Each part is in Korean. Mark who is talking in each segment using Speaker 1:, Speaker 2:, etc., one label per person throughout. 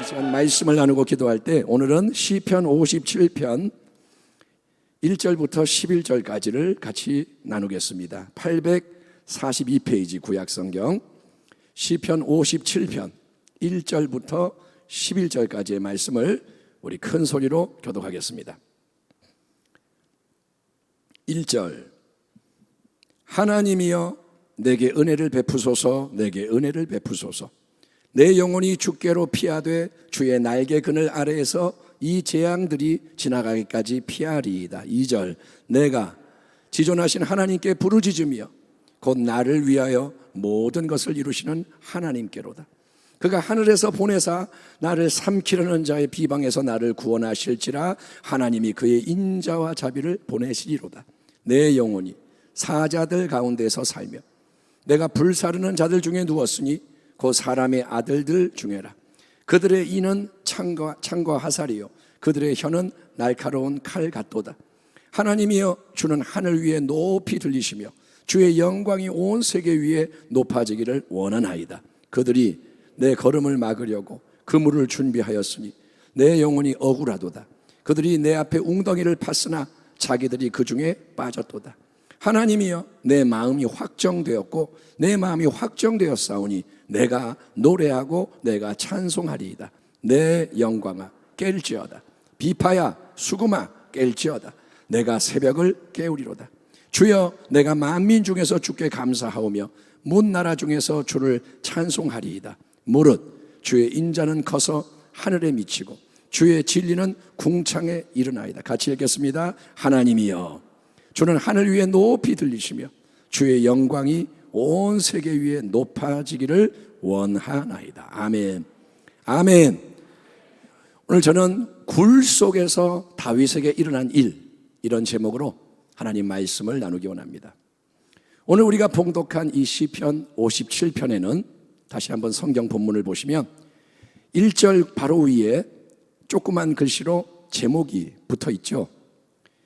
Speaker 1: 시간 말씀을 나누고 기도할 때 오늘은 시편 57편 1절부터 11절까지를 같이 나누겠습니다. 842페이지 구약성경 시편 57편 1절부터 11절까지의 말씀을 우리 큰 소리로 교독하겠습니다. 1절 하나님이여 내게 은혜를 베푸소서, 내게 은혜를 베푸소서. 내 영혼이 주께로 피하되 주의 날개 그늘 아래에서 이 재앙들이 지나가기까지 피하리이다. 2절 내가 지존하신 하나님께 부르짖으며 곧 나를 위하여 모든 것을 이루시는 하나님께로다. 그가 하늘에서 보내사 나를 삼키려는 자의 비방에서 나를 구원하실지라. 하나님이 그의 인자와 자비를 보내시리로다. 내 영혼이 사자들 가운데서 살며 내가 불사르는 자들 중에 누웠으니 그 사람의 아들들 중에라. 그들의 이는 창과 화살이요 그들의 혀는 날카로운 칼 같도다. 하나님이여 주는 하늘 위에 높이 들리시며 주의 영광이 온 세계 위에 높아지기를 원하나이다. 그들이 내 걸음을 막으려고 그물을 준비하였으니 내 영혼이 억울하도다. 그들이 내 앞에 웅덩이를 팠으나 자기들이 그 중에 빠졌도다. 하나님이여 내 마음이 확정되었고 내 마음이 확정되었사오니 내가 노래하고 내가 찬송하리이다. 내 영광아 깰지어다. 비파야 수금아 깰지어다. 내가 새벽을 깨우리로다. 주여 내가 만민 중에서 주께 감사하오며 문나라 중에서 주를 찬송하리이다. 무릇 주의 인자는 커서 하늘에 미치고 주의 진리는 궁창에 이르나이다. 같이 읽겠습니다. 하나님이여 주는 하늘 위에 높이 들리시며 주의 영광이 온 세계 위에 높아지기를 원하나이다. 아멘. 아멘. 오늘 저는 굴 속에서 다윗에게 일어난 일, 이런 제목으로 하나님 말씀을 나누기 원합니다. 오늘 우리가 봉독한 이 시편 57편에는 다시 한번 성경 본문을 보시면 1절 바로 위에 조그만 글씨로 제목이 붙어 있죠.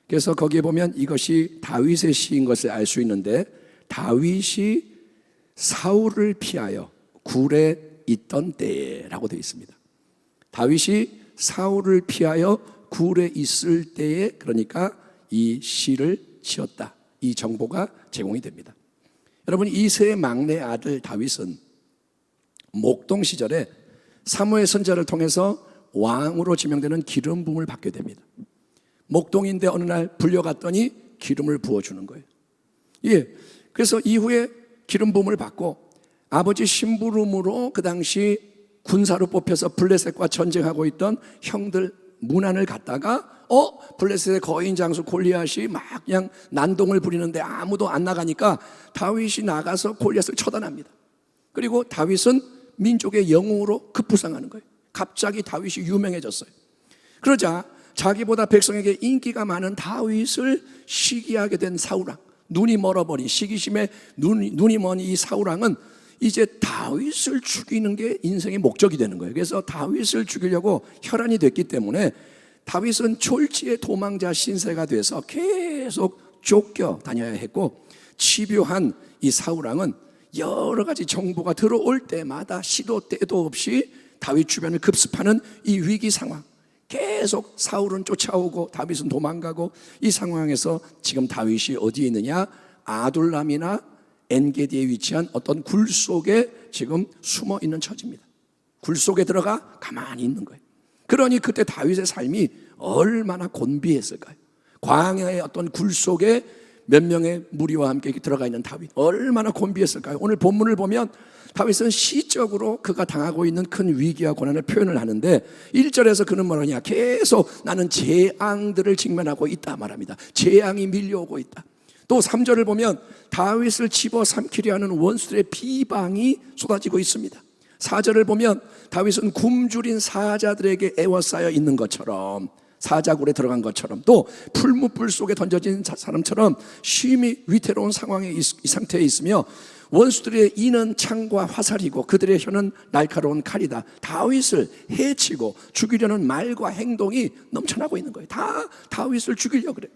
Speaker 1: 그래서 거기에 보면 이것이 다윗의 시인 것을 알 수 있는데, 다윗이 사울을 피하여 굴에 있던 때라고 되어 있습니다. 다윗이 사울을 피하여 굴에 있을 때에, 그러니까 이 시를 지었다, 이 정보가 제공이 됩니다. 여러분, 이새의 막내 아들 다윗은 목동 시절에 사무엘 선지자를 통해서 왕으로 지명되는 기름 부음을 받게 됩니다. 목동인데 어느 날 불려갔더니 기름을 부어주는 거예요. 예, 그래서 이후에 기름 부음을 받고 아버지 심부름으로 그 당시 군사로 뽑혀서 블레셋과 전쟁하고 있던 형들 문안을 갖다가 블레셋의 거인 장수 골리앗이 막 그냥 난동을 부리는데 아무도 안 나가니까 다윗이 나가서 골리앗을 처단합니다. 그리고 다윗은 민족의 영웅으로 급부상하는 거예요. 갑자기 다윗이 유명해졌어요. 그러자 자기보다 백성에게 인기가 많은 다윗을 시기하게 된 사울왕, 눈이 멀어버린 시기심에 눈이 먼 이 사울왕은 이제 다윗을 죽이는 게 인생의 목적이 되는 거예요. 그래서 다윗을 죽이려고 혈안이 됐기 때문에 다윗은 졸지의 도망자 신세가 돼서 계속 쫓겨 다녀야 했고, 집요한 이 사울왕은 여러 가지 정보가 들어올 때마다 시도 때도 없이 다윗 주변을 급습하는 이 위기 상황, 계속 사울은 쫓아오고 다윗은 도망가고, 이 상황에서 지금 다윗이 어디에 있느냐, 아둘람이나 엔게디에 위치한 어떤 굴 속에 지금 숨어 있는 처지입니다. 굴 속에 들어가 가만히 있는 거예요. 그러니 그때 다윗의 삶이 얼마나 곤비했을까요? 광야의 어떤 굴 속에 몇 명의 무리와 함께 들어가 있는 다윗, 얼마나 곤비했을까요? 오늘 본문을 보면 다윗은 시적으로 그가 당하고 있는 큰 위기와 고난을 표현을 하는데, 1절에서 그는 뭐라냐, 계속 나는 재앙들을 직면하고 있다 말합니다. 재앙이 밀려오고 있다. 또 3절을 보면 다윗을 집어삼키려 하는 원수들의 비방이 쏟아지고 있습니다. 4절을 보면 다윗은 굶주린 사자들에게 애워싸여 있는 것처럼, 사자굴에 들어간 것처럼, 또 풀무불 속에 던져진 사람처럼 심히 위태로운 상황에 이 상태에 있으며, 원수들의 이는 창과 화살이고 그들의 혀는 날카로운 칼이다. 다윗을 해치고 죽이려는 말과 행동이 넘쳐나고 있는 거예요. 다 다윗을 죽이려고 그래요.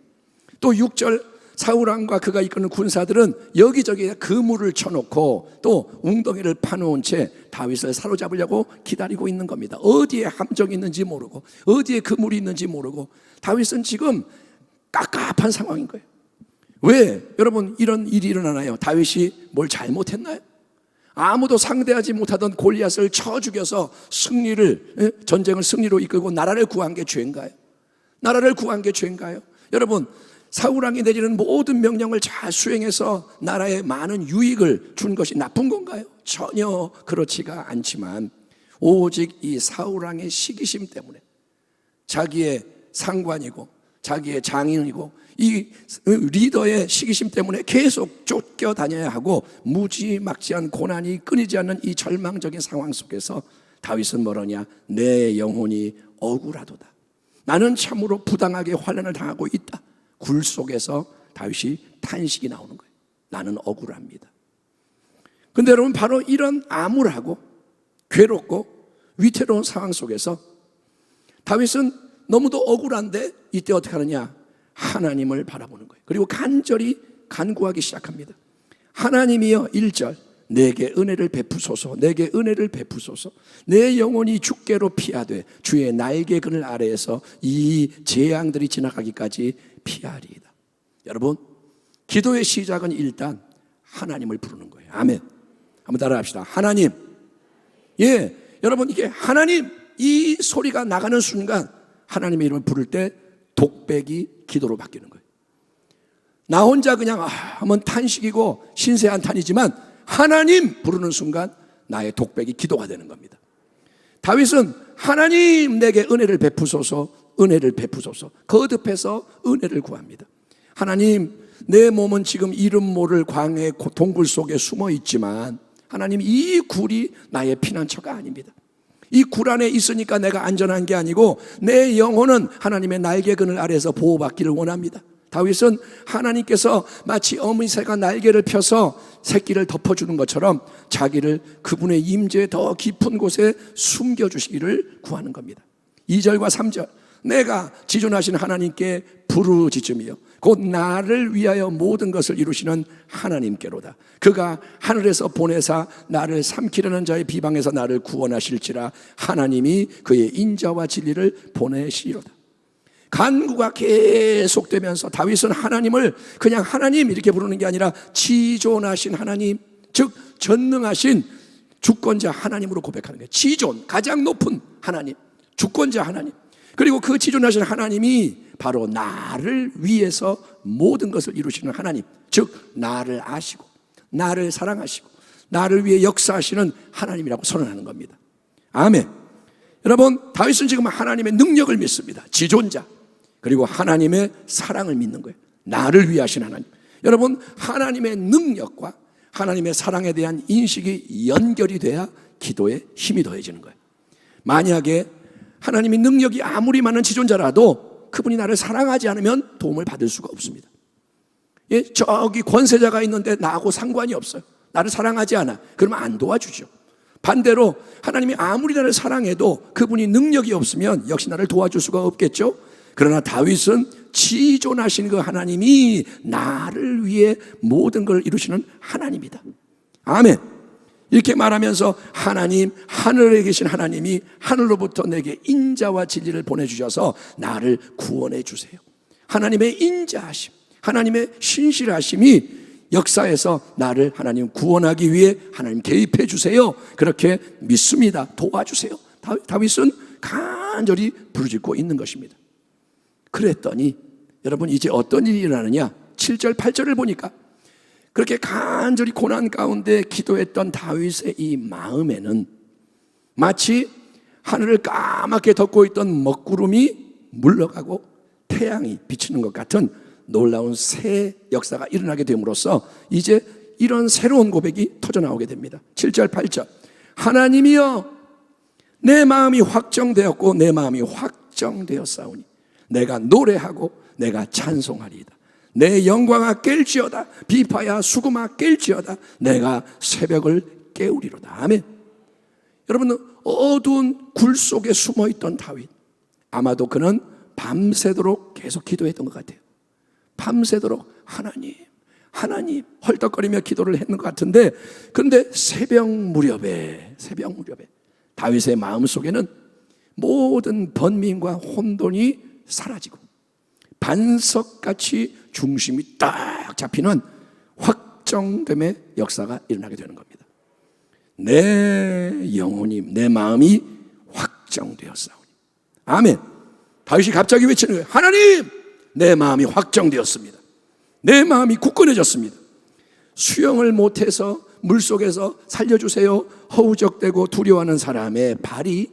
Speaker 1: 또 6절 사울왕과 그가 이끄는 군사들은 여기저기에 그물을 쳐놓고 또 웅덩이를 파놓은 채 다윗을 사로잡으려고 기다리고 있는 겁니다. 어디에 함정이 있는지 모르고 어디에 그물이 있는지 모르고 다윗은 지금 깝깝한 상황인 거예요. 왜 여러분 이런 일이 일어나나요? 다윗이 뭘 잘못했나요? 아무도 상대하지 못하던 골리앗을 쳐 죽여서 전쟁을 승리로 이끌고 나라를 구한 게 죄인가요? 나라를 구한 게 죄인가요? 여러분, 사울왕이 내리는 모든 명령을 잘 수행해서 나라에 많은 유익을 준 것이 나쁜 건가요? 전혀 그렇지가 않지만 오직 이 사울왕의 시기심 때문에 자기의 상관이고 자기의 장인이고 이 리더의 시기심 때문에 계속 쫓겨다녀야 하고 무지막지한 고난이 끊이지 않는 이 절망적인 상황 속에서 다윗은 뭐라냐? 내 영혼이 억울하도다. 나는 참으로 부당하게 환난을 당하고 있다. 굴 속에서 다윗이 탄식이 나오는 거예요. 나는 억울합니다. 근데 여러분, 바로 이런 암울하고 괴롭고 위태로운 상황 속에서 다윗은 너무도 억울한데 이때 어떻게 하느냐? 하나님을 바라보는 거예요. 그리고 간절히 간구하기 시작합니다. 하나님이여, 1절, 내게 은혜를 베푸소서, 내게 은혜를 베푸소서. 내 영혼이 주께로 피하되 주의 날개 그늘 아래에서 이 재앙들이 지나가기까지 피하리이다. 여러분, 기도의 시작은 일단 하나님을 부르는 거예요. 아멘. 한번 따라합시다. 하나님. 예, 여러분, 이게 하나님, 이 소리가 나가는 순간 하나님의 이름을 부를 때 독백이 기도로 바뀌는 거예요. 나 혼자 그냥 한번 탄식이고 신세한탄이지만 하나님 부르는 순간 나의 독백이 기도가 되는 겁니다. 다윗은 하나님 내게 은혜를 베푸소서, 은혜를 베푸소서, 거듭해서 은혜를 구합니다. 하나님, 내 몸은 지금 이름 모를 광야의 동굴 속에 숨어 있지만 하나님, 이 굴이 나의 피난처가 아닙니다. 이 굴 안에 있으니까 내가 안전한 게 아니고 내 영혼은 하나님의 날개 그늘 아래에서 보호받기를 원합니다. 다윗은 하나님께서 마치 어미새가 날개를 펴서 새끼를 덮어주는 것처럼 자기를 그분의 임재의 더 깊은 곳에 숨겨주시기를 구하는 겁니다. 2절과 3절, 내가 지존하신 하나님께 부르짖으며 곧 나를 위하여 모든 것을 이루시는 하나님께로다. 그가 하늘에서 보내사 나를 삼키려는 자의 비방에서 나를 구원하실지라. 하나님이 그의 인자와 진리를 보내시리로다. 간구가 계속되면서 다윗은 하나님을 그냥 하나님 이렇게 부르는 게 아니라 지존하신 하나님, 즉 전능하신 주권자 하나님으로 고백하는 거예요. 지존, 가장 높은 하나님, 주권자 하나님. 그리고 그 지존하신 하나님이 바로 나를 위해서 모든 것을 이루시는 하나님, 즉 나를 아시고 나를 사랑하시고 나를 위해 역사하시는 하나님이라고 선언하는 겁니다. 아멘. 여러분, 다윗은 지금 하나님의 능력을 믿습니다. 지존자, 그리고 하나님의 사랑을 믿는 거예요. 나를 위해 하신 하나님. 여러분, 하나님의 능력과 하나님의 사랑에 대한 인식이 연결이 돼야 기도에 힘이 더해지는 거예요. 만약에 하나님의 능력이 아무리 많은 지존자라도 그분이 나를 사랑하지 않으면 도움을 받을 수가 없습니다. 예, 저기 권세자가 있는데 나하고 상관이 없어요. 나를 사랑하지 않아. 그러면 안 도와주죠. 반대로 하나님이 아무리 나를 사랑해도 그분이 능력이 없으면 역시 나를 도와줄 수가 없겠죠. 그러나 다윗은 지존하신 그 하나님이 나를 위해 모든 걸 이루시는 하나님이다. 아멘. 이렇게 말하면서 하나님, 하늘에 계신 하나님이 하늘로부터 내게 인자와 진리를 보내주셔서 나를 구원해 주세요. 하나님의 인자하심, 하나님의 신실하심이 역사에서 나를 하나님 구원하기 위해 하나님 개입해 주세요. 그렇게 믿습니다. 도와주세요. 다윗은 간절히 부르짖고 있는 것입니다. 그랬더니 여러분, 이제 어떤 일이 일어나느냐? 7절 8절을 보니까 그렇게 간절히 고난 가운데 기도했던 다윗의 이 마음에는 마치 하늘을 까맣게 덮고 있던 먹구름이 물러가고 태양이 비치는 것 같은 놀라운 새 역사가 일어나게 됨으로써 이제 이런 새로운 고백이 터져나오게 됩니다. 7절 8절, 하나님이여, 내 마음이 확정되었고 내 마음이 확정되었사오니 내가 노래하고 내가 찬송하리이다. 내 영광아 깰지어다. 비파야 수금아 깰지어다. 내가 새벽을 깨우리로다. 아멘. 여러분, 어두운 굴 속에 숨어있던 다윗, 아마도 그는 밤새도록 계속 기도했던 것 같아요. 밤새도록 하나님 하나님 헐떡거리며 기도를 했는 것 같은데, 그런데 새벽 무렵에 다윗의 마음속에는 모든 번민과 혼돈이 사라지고 반석같이 중심이 딱 잡히는 확정됨의 역사가 일어나게 되는 겁니다. 내 영혼이, 내 마음이 확정되었사오니. 아멘. 다윗이 갑자기 외치는 거예요. 하나님, 내 마음이 확정되었습니다. 내 마음이 굳건해졌습니다. 수영을 못해서 물속에서 살려주세요 허우적대고 두려워하는 사람의 발이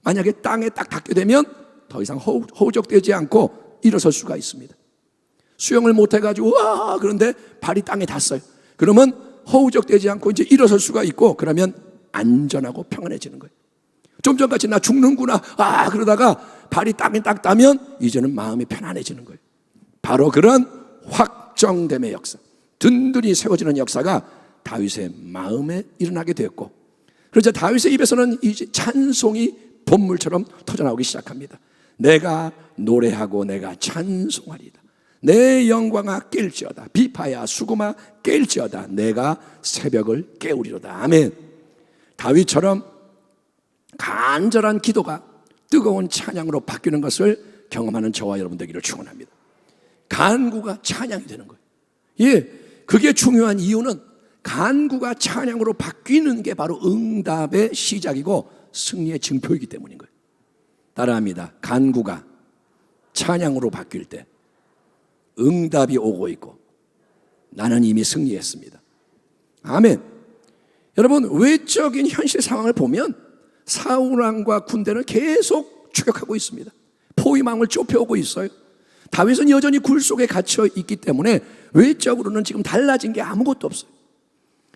Speaker 1: 만약에 땅에 딱 닿게 되면 더 이상 허우적대지 않고 일어설 수가 있습니다. 수영을 못해가지고 와 그런데 발이 땅에 닿았어요. 그러면 허우적대지 않고 이제 일어설 수가 있고, 그러면 안전하고 평안해지는 거예요. 좀 전같이 나 죽는구나 그러다가 발이 땅에 딱 닿으면 이제는 마음이 편안해지는 거예요. 바로 그런 확정됨의 역사, 든든히 세워지는 역사가 다윗의 마음에 일어나게 되었고, 그래서 다윗의 입에서는 이제 찬송이 본물처럼 터져나오기 시작합니다. 내가 노래하고 내가 찬송하리다. 내 영광아 깰지어다. 비파야 수금아 깰지어다. 내가 새벽을 깨우리로다. 아멘. 다윗처럼 간절한 기도가 뜨거운 찬양으로 바뀌는 것을 경험하는 저와 여러분 되기를 축원합니다. 간구가 찬양이 되는 거예요. 예, 그게 중요한 이유는 간구가 찬양으로 바뀌는 게 바로 응답의 시작이고 승리의 증표이기 때문인 거예요. 따라합니다. 간구가 찬양으로 바뀔 때 응답이 오고 있고 나는 이미 승리했습니다. 아멘. 여러분, 외적인 현실 상황을 보면 사울 왕과 군대는 계속 추격하고 있습니다. 포위망을 좁혀오고 있어요. 다윗은 여전히 굴 속에 갇혀 있기 때문에 외적으로는 지금 달라진 게 아무것도 없어요.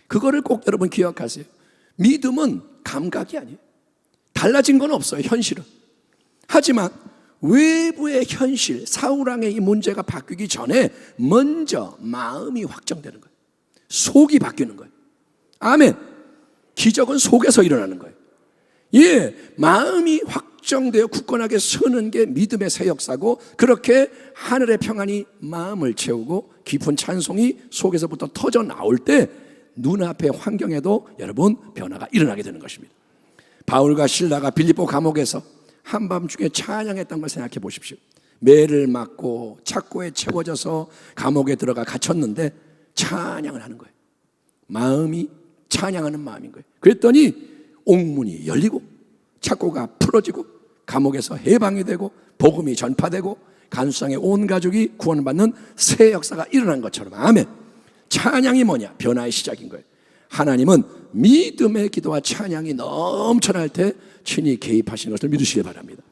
Speaker 1: 그거를 꼭 여러분 기억하세요. 믿음은 감각이 아니에요. 달라진 건 없어요, 현실은. 하지만 외부의 현실, 사울왕의 이 문제가 바뀌기 전에 먼저 마음이 확정되는 거예요. 속이 바뀌는 거예요. 아멘. 기적은 속에서 일어나는 거예요. 예, 마음이 확정되어 굳건하게 서는 게 믿음의 새 역사고, 그렇게 하늘의 평안이 마음을 채우고 깊은 찬송이 속에서부터 터져 나올 때 눈앞의 환경에도 여러분 변화가 일어나게 되는 것입니다. 바울과 실라가 빌립보 감옥에서 한밤중에 찬양했던 걸 생각해 보십시오. 매를 맞고 착고에 채워져서 감옥에 들어가 갇혔는데 찬양을 하는 거예요. 마음이 찬양하는 마음인 거예요. 그랬더니 옥문이 열리고 착고가 풀어지고 감옥에서 해방이 되고 복음이 전파되고 간수장의 온 가족이 구원받는 새 역사가 일어난 것처럼. 아멘. 찬양이 뭐냐? 변화의 시작인 거예요. 하나님은 믿음의 기도와 찬양이 넘쳐날 때 친히 개입하시는 것을 믿으시기 바랍니다.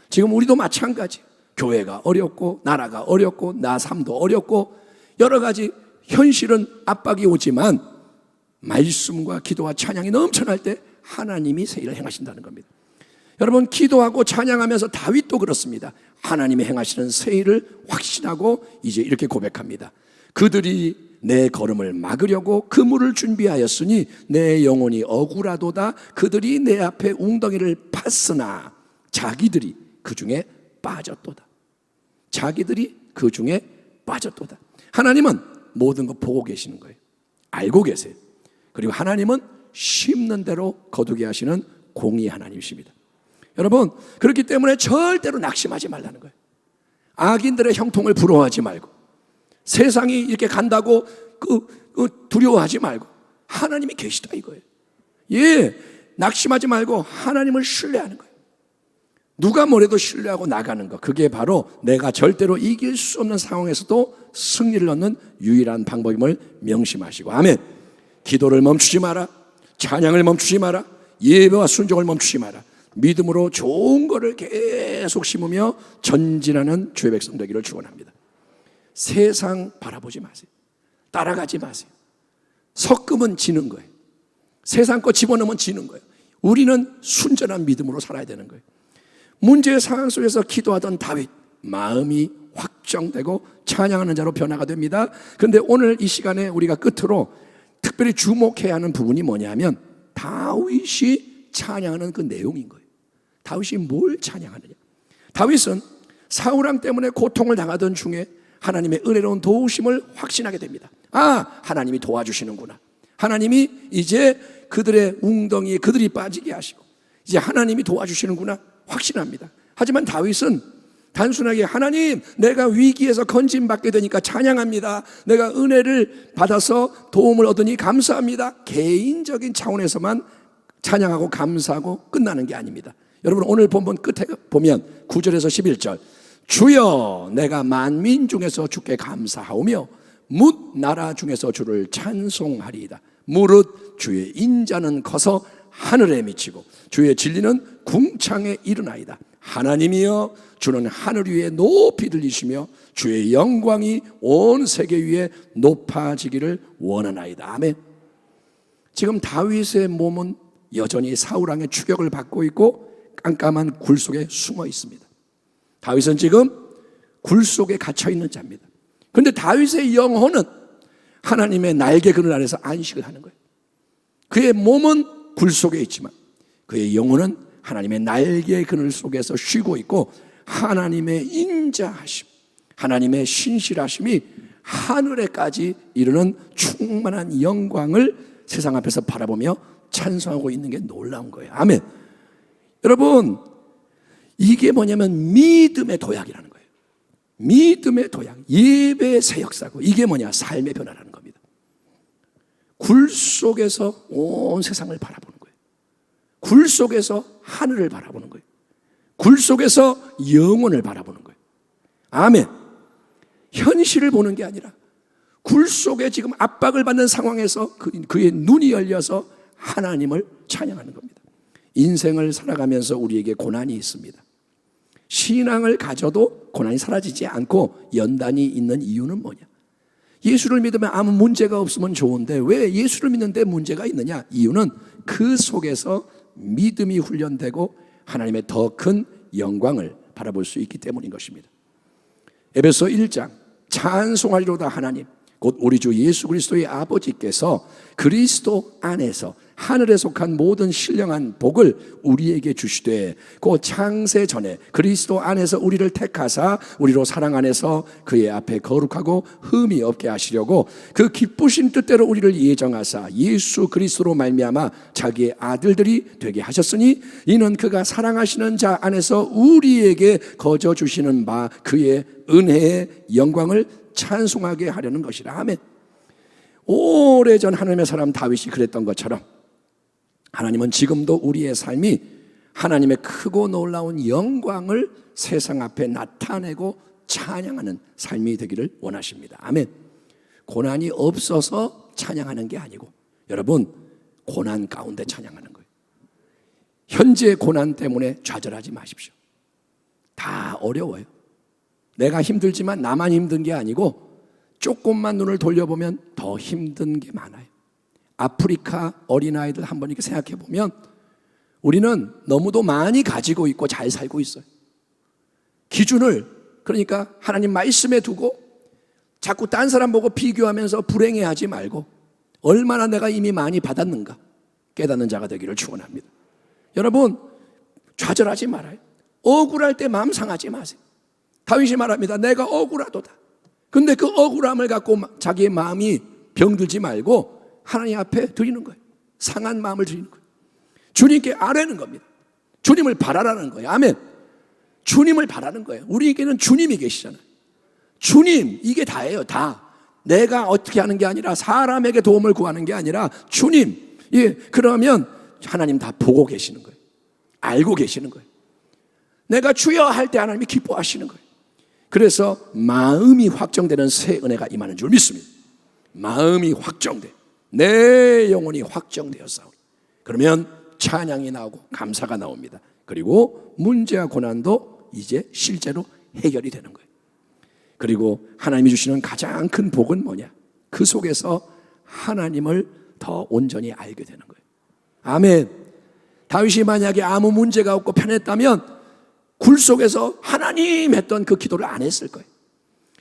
Speaker 1: 지금 우리도 마찬가지. 교회가 어렵고 나라가 어렵고 나 삶도 어렵고 여러 가지 현실은 압박이 오지만 말씀과 기도와 찬양이 넘쳐날 때 하나님이 새 일을 행하신다는 겁니다. 여러분, 기도하고 찬양하면서 다윗도 그렇습니다. 하나님이 행하시는 새 일을 확신하고 이제 이렇게 고백합니다. 그들이 내 걸음을 막으려고 그물을 준비하였으니 내 영혼이 억울하도다. 그들이 내 앞에 웅덩이를 팠으나 자기들이 그 중에 빠졌도다. 자기들이 그 중에 빠졌도다. 하나님은 모든 거 보고 계시는 거예요. 알고 계세요. 그리고 하나님은 심는 대로 거두게 하시는 공의 하나님이십니다. 여러분, 그렇기 때문에 절대로 낙심하지 말라는 거예요. 악인들의 형통을 부러워하지 말고 세상이 이렇게 간다고 두려워하지 말고 하나님이 계시다 이거예요. 예, 낙심하지 말고 하나님을 신뢰하는 거예요. 누가 뭐래도 신뢰하고 나가는 거, 그게 바로 내가 절대로 이길 수 없는 상황에서도 승리를 얻는 유일한 방법임을 명심하시고. 아멘. 기도를 멈추지 마라. 찬양을 멈추지 마라. 예배와 순종을 멈추지 마라. 믿음으로 좋은 거를 계속 심으며 전진하는 주의 백성 되기를 축원합니다. 세상 바라보지 마세요. 따라가지 마세요. 섞으면 지는 거예요. 세상 거 집어넣으면 지는 거예요. 우리는 순전한 믿음으로 살아야 되는 거예요. 문제의 상황 속에서 기도하던 다윗, 마음이 확정되고 찬양하는 자로 변화가 됩니다. 그런데 오늘 이 시간에 우리가 끝으로 특별히 주목해야 하는 부분이 뭐냐면 다윗이 찬양하는 그 내용인 거예요. 다윗이 뭘 찬양하느냐? 다윗은 사울왕 때문에 고통을 당하던 중에 하나님의 은혜로운 도우심을 확신하게 됩니다. 아, 하나님이 도와주시는구나. 하나님이 이제 그들의 웅덩이에 그들이 빠지게 하시고 이제 하나님이 도와주시는구나 확신합니다. 하지만 다윗은 단순하게 하나님, 내가 위기에서 건짐받게 되니까 찬양합니다. 내가 은혜를 받아서 도움을 얻으니 감사합니다. 개인적인 차원에서만 찬양하고 감사하고 끝나는 게 아닙니다. 여러분, 오늘 본문 끝에 보면 9절에서 11절, 주여 내가 만민 중에서 주께 감사하오며 뭇 나라 중에서 주를 찬송하리이다. 무릇 주의 인자는 커서 하늘에 미치고 주의 진리는 궁창에 이르나이다. 하나님이여, 주는 하늘 위에 높이 들리시며 주의 영광이 온 세계 위에 높아지기를 원하나이다. 아멘. 지금 다윗의 몸은 여전히 사울왕의 추격을 받고 있고 깜깜한 굴 속에 숨어 있습니다. 다윗은 지금 굴 속에 갇혀 있는 자입니다. 그런데 다윗의 영혼은 하나님의 날개 그늘 아래서 안식을 하는 거예요. 그의 몸은 굴 속에 있지만 그의 영혼은 하나님의 날개 그늘 속에서 쉬고 있고 하나님의 인자하심, 하나님의 신실하심이 하늘에까지 이르는 충만한 영광을 세상 앞에서 바라보며 찬송하고 있는 게 놀라운 거예요. 아멘. 여러분, 이게 뭐냐면 믿음의 도약이라는 거예요. 믿음의 도약, 예배의 새 역사고, 이게 뭐냐? 삶의 변화라는 겁니다. 굴 속에서 온 세상을 바라보는 거예요. 굴 속에서 하늘을 바라보는 거예요. 굴 속에서 영혼을 바라보는 거예요. 아멘. 현실을 보는 게 아니라 굴 속에 지금 압박을 받는 상황에서 그의 눈이 열려서 하나님을 찬양하는 겁니다. 인생을 살아가면서 우리에게 고난이 있습니다. 신앙을 가져도 고난이 사라지지 않고 연단이 있는 이유는 뭐냐? 예수를 믿으면 아무 문제가 없으면 좋은데 왜 예수를 믿는데 문제가 있느냐? 이유는 그 속에서 믿음이 훈련되고 하나님의 더 큰 영광을 바라볼 수 있기 때문인 것입니다. 에베소 1장, 찬송하리로다 하나님 곧 우리 주 예수 그리스도의 아버지께서 그리스도 안에서 하늘에 속한 모든 신령한 복을 우리에게 주시되 그 창세 전에 그리스도 안에서 우리를 택하사 우리로 사랑 안에서 그의 앞에 거룩하고 흠이 없게 하시려고 그 기쁘신 뜻대로 우리를 예정하사 예수 그리스도로 말미암아 자기의 아들들이 되게 하셨으니 이는 그가 사랑하시는 자 안에서 우리에게 거저 주시는 바 그의 은혜의 영광을 찬송하게 하려는 것이라. 아멘. 오래전 하나님의 사람 다윗이 그랬던 것처럼 하나님은 지금도 우리의 삶이 하나님의 크고 놀라운 영광을 세상 앞에 나타내고 찬양하는 삶이 되기를 원하십니다. 아멘. 고난이 없어서 찬양하는 게 아니고 여러분, 고난 가운데 찬양하는 거예요. 현재 고난 때문에 좌절하지 마십시오. 다 어려워요. 내가 힘들지만 나만 힘든 게 아니고 조금만 눈을 돌려보면 더 힘든 게 많아요. 아프리카 어린아이들 한번 이렇게 생각해 보면 우리는 너무도 많이 가지고 있고 잘 살고 있어요. 기준을 그러니까 하나님 말씀에 두고 자꾸 딴 사람 보고 비교하면서 불행해하지 말고 얼마나 내가 이미 많이 받았는가 깨닫는 자가 되기를 축원합니다. 여러분, 좌절하지 말아요. 억울할 때 마음 상하지 마세요. 다윗이 말합니다. 내가 억울하도다. 근데 그 억울함을 갖고 자기의 마음이 병들지 말고 하나님 앞에 드리는 거예요. 상한 마음을 드리는 거예요. 주님께 아뢰는 겁니다. 주님을 바라라는 거예요. 아멘. 주님을 바라는 거예요. 우리에게는 주님이 계시잖아요. 주님, 이게 다예요. 다. 내가 어떻게 하는 게 아니라 사람에게 도움을 구하는 게 아니라 주님. 예, 그러면 하나님 다 보고 계시는 거예요. 알고 계시는 거예요. 내가 주여 할 때 하나님이 기뻐하시는 거예요. 그래서 마음이 확정되는 새 은혜가 임하는 줄 믿습니다. 마음이 확정돼. 내 영혼이 확정되었사오니 그러면 찬양이 나오고 감사가 나옵니다. 그리고 문제와 고난도 이제 실제로 해결이 되는 거예요. 그리고 하나님이 주시는 가장 큰 복은 뭐냐? 그 속에서 하나님을 더 온전히 알게 되는 거예요. 아멘. 다윗이 만약에 아무 문제가 없고 편했다면 굴 속에서 하나님 했던 그 기도를 안 했을 거예요.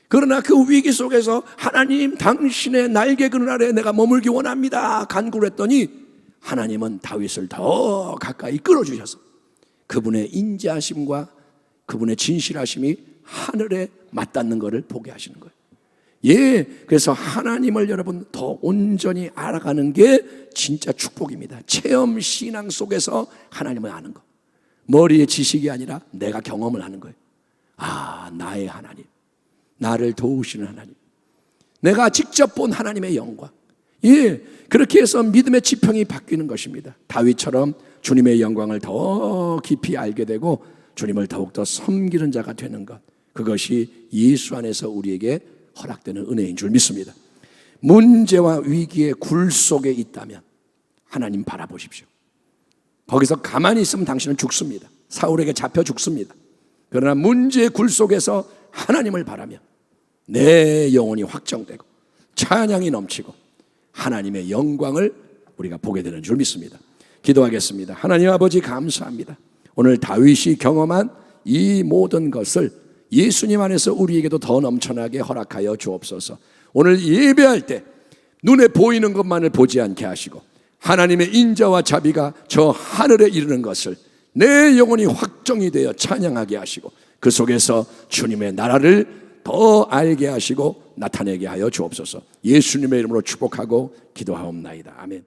Speaker 1: 그러나 그 위기 속에서 하나님 당신의 날개 그늘 아래 내가 머물기 원합니다 간구했더니 하나님은 다윗을 더 가까이 끌어주셔서 그분의 인자하심과 그분의 진실하심이 하늘에 맞닿는 것을 보게 하시는 거예요. 예, 그래서 하나님을 여러분 더 온전히 알아가는 게 진짜 축복입니다. 체험 신앙 속에서 하나님을 아는 거. 머리의 지식이 아니라 내가 경험을 하는 거예요. 아, 나의 하나님, 나를 도우시는 하나님, 내가 직접 본 하나님의 영광. 예, 그렇게 해서 믿음의 지평이 바뀌는 것입니다. 다윗처럼 주님의 영광을 더 깊이 알게 되고 주님을 더욱더 섬기는 자가 되는 것, 그것이 예수 안에서 우리에게 허락되는 은혜인 줄 믿습니다. 문제와 위기의 굴 속에 있다면 하나님 바라보십시오. 거기서 가만히 있으면 당신은 죽습니다. 사울에게 잡혀 죽습니다. 그러나 문제의 굴 속에서 하나님을 바라면 내 영혼이 확정되고 찬양이 넘치고 하나님의 영광을 우리가 보게 되는 줄 믿습니다. 기도하겠습니다. 하나님 아버지, 감사합니다. 오늘 다윗이 경험한 이 모든 것을 예수님 안에서 우리에게도 더 넘쳐나게 허락하여 주옵소서. 오늘 예배할 때 눈에 보이는 것만을 보지 않게 하시고 하나님의 인자와 자비가 저 하늘에 이르는 것을 내 영혼이 확정이 되어 찬양하게 하시고 그 속에서 주님의 나라를 더 알게 하시고 나타내게 하여 주옵소서. 예수님의 이름으로 축복하고 기도하옵나이다. 아멘.